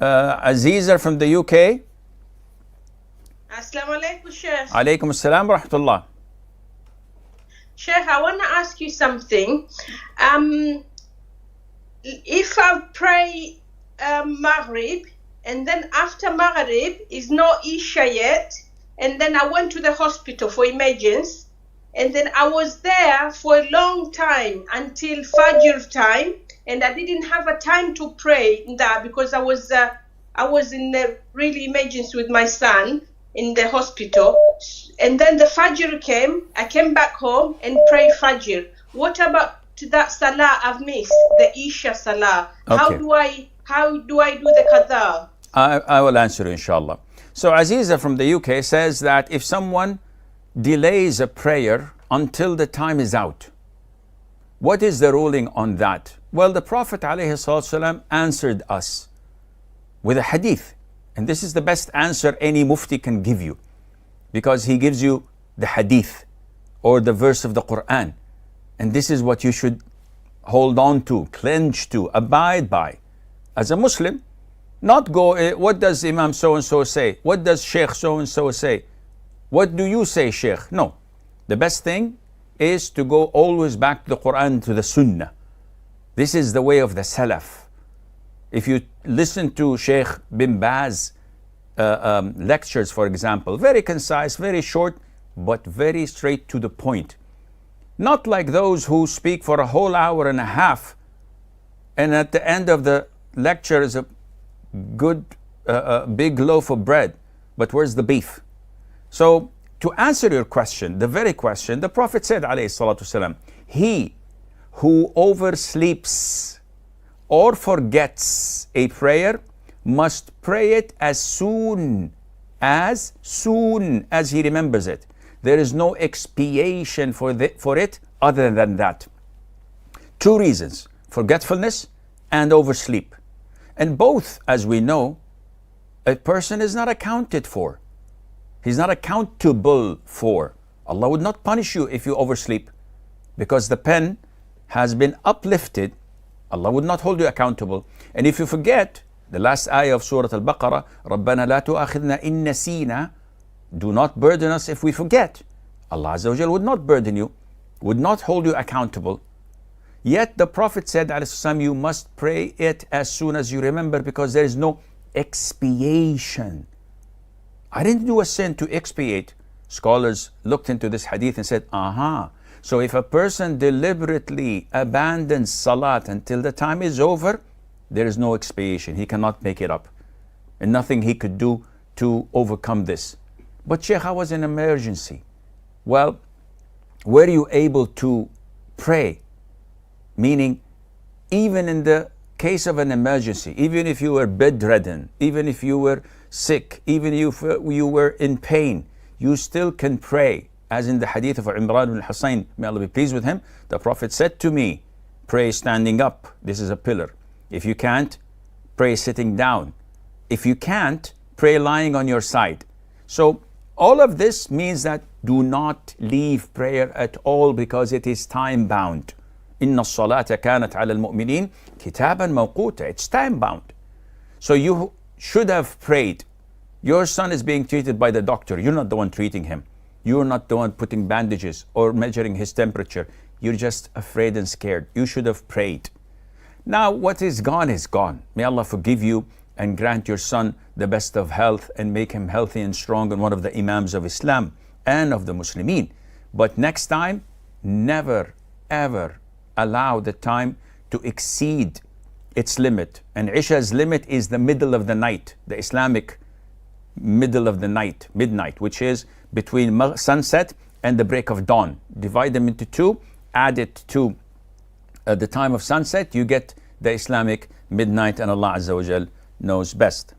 Aziza from the UK. Assalamu alaikum, Sheikh. Alaikum assalam wa rahmatullah. Sheikh, I want to ask you something. If I pray Maghrib, and then after Maghrib is no Isha yet, and then I went to the hospital for emergency, and then I was there for a long time until Fajr time, and I didn't have a time to pray in that because I was in a really emergency with my son in the hospital. And then the Fajr came, I came back home and prayed Fajr. What about that Salah I've missed, the Isha Salah? Okay. How do I do the Qadha? I will answer you, inshallah. So Aziza from the UK says that if someone delays a prayer until the time is out, what is the ruling on that? Well, the Prophet ﷺ answered us with a hadith. And this is the best answer any mufti can give you, because he gives you the hadith or the verse of the Quran. And this is what you should hold on to, clench to, abide by. As a Muslim, not go, what does Imam so-and-so say? What does Sheikh so-and-so say? What do you say, Sheikh? No. The best thing is to go always back to the Quran, to the Sunnah. This is the way of the Salaf. If you listen to Sheikh bin Baz lectures, for example, very concise, very short, but very straight to the point. Not like those who speak for a whole hour and a half, and at the end of the lecture is a good big loaf of bread, but where's the beef? So to answer your question, the very question, the Prophet said, alayhi salatu wasalam, he who oversleeps or forgets a prayer must pray it as soon as he remembers it. There is no expiation for it other than that. Two reasons: forgetfulness and oversleep. And both, as we know, a person is not accounted for. He's not accountable for. Allah would not punish you if you oversleep, because the pen has been uplifted. Allah would not hold you accountable. And if you forget, the last ayah of Surah Al-Baqarah, رَبَّنَا لَا تُؤَخِذْنَا إِن نَسِينَا, do not burden us if we forget. Allah Azza wa Jal would not burden you, would not hold you accountable. Yet the Prophet said, ﷺ, you must pray it as soon as you remember, because there is no expiation. I didn't do a sin to expiate. Scholars looked into this hadith and said, so if a person deliberately abandons salat until the time is over, there is no expiation. He cannot make it up. And nothing he could do to overcome this. But Sheikh, I was in emergency. Well, were you able to pray? Meaning, even in the case of an emergency, even if you were bedridden, even if you were sick, even if you were in pain, you still can pray. As in the hadith of Imran ibn Hussein, may Allah be pleased with him, the Prophet said to me, pray standing up. This is a pillar. If you can't, pray sitting down. If you can't, pray lying on your side. So all of this means that do not leave prayer at all, because it is time bound. Inna as-salata kanat ala al-mu'minin kitaban mawquta. It's time bound. So you should have prayed. Your son is being treated by the doctor. You're not the one treating him. You're not the one putting bandages or measuring his temperature. You're just afraid and scared. You should have prayed. Now, what is gone is gone. May Allah forgive you and grant your son the best of health and make him healthy and strong and one of the Imams of Islam and of the Muslimin. But next time, never, ever allow the time to exceed its limit. And Isha's limit is the middle of the night, the Islamic middle of the night, midnight, which is between sunset and the break of dawn. Divide them into two, add it to the time of sunset, you get the Islamic midnight, and Allah Azza wa Jal knows best.